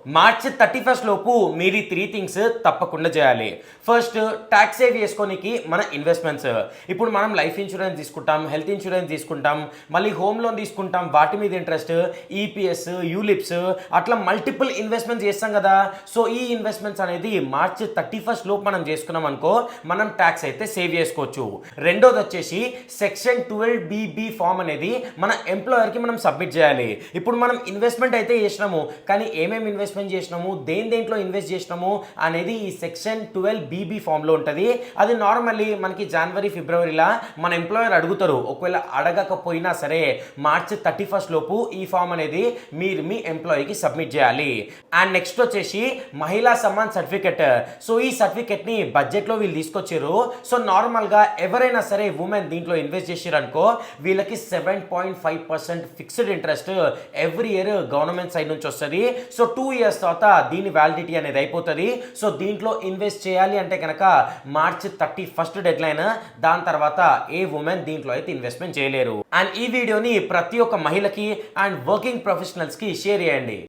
March 31 లోపు మీరు ఈ 3 థింగ్స్ తప్పకుండా చేయాలి. ఫస్ట్ ట్యాక్స్ సేవ్ చేసుకోనికి మన ఇన్వెస్ట్మెంట్స్. ఇప్పుడు మనం లైఫ్ ఇన్సూరెన్స్ తీసుకుంటాం, హెల్త్ ఇన్సూరెన్స్ తీసుకుంటాం, మళ్ళీ హోమ్ లోన్ తీసుకుంటాం, వాటి మీద ఇంట్రెస్ట్, ఈపీఎస్, యూలిప్స్ అట్లా మల్టిపుల్ ఇన్వెస్ట్మెంట్స్ చేస్తాం కదా. సో ఈ ఇన్వెస్ట్మెంట్స్ అనేది మార్చ్ 31 లోపు మనం చేసుకున్నాం అనుకో, మనం ట్యాక్స్ అయితే సేవ్ చేసుకోవచ్చు. రెండోది వచ్చేసి సెక్షన్ 12BB ఫామ్ అనేది మన ఎంప్లాయర్కి మనం సబ్మిట్ చేయాలి. ఇప్పుడు మనం ఇన్వెస్ట్మెంట్ అయితే చేసినాము, కానీ ఏమేమి ఇన్వెస్ట్మెంట్ చేసినాము, దేంట్లో ఇన్వెస్ట్ చేసినాము అనేది ఈ సెక్షన్ 12BB ఫామ్ లో ఉంటుంది. అది నార్మల్లీ మనకి జనవరి ఫిబ్రవరిలా మన ఎంప్లాయర్ అడుగుతారు. ఒకవేళ అడగకపోయినా సరే మార్చ్ 31 లోపు ఈ ఫామ్ అనేది మీరు మీ ఎంప్లాయీకి సబ్మిట్ చేయాలి. అండ్ నెక్స్ట్ వచ్చేసి మహిళా సమ్మాన్ సర్టిఫికెట్. సో ఈ సర్టిఫికెట్ ని బడ్జెట్ లో వీళ్ళు తీసుకొచ్చారు. సో నార్మల్ గా ఎవరైనా సరే ఉమెన్ దీంట్లో ఇన్వెస్ట్ చేసారు అనుకో, వీళ్ళకి 7.5% fixed interest every year government side నుంచి వస్తుంది. సో 2 years తర్వాత దీని వ్యాలిడిటీ అనేది అయిపోతుంది. సో దీంట్లో ఇన్వెస్ట్ చేయాలి అంటే కనుక మార్చ్ 31 డెడ్ లైన్. దాని తర్వాత ఏ ఉమెన్ దీంట్లో అయితే ఇన్వెస్ట్మెంట్ చేయలేరు. అండ్ ఈ వీడియోని ప్రతి ఒక్క మహిళకి అండ్ వర్కింగ్ ప్రొఫెషనల్స్ కి షేర్ చేయండి.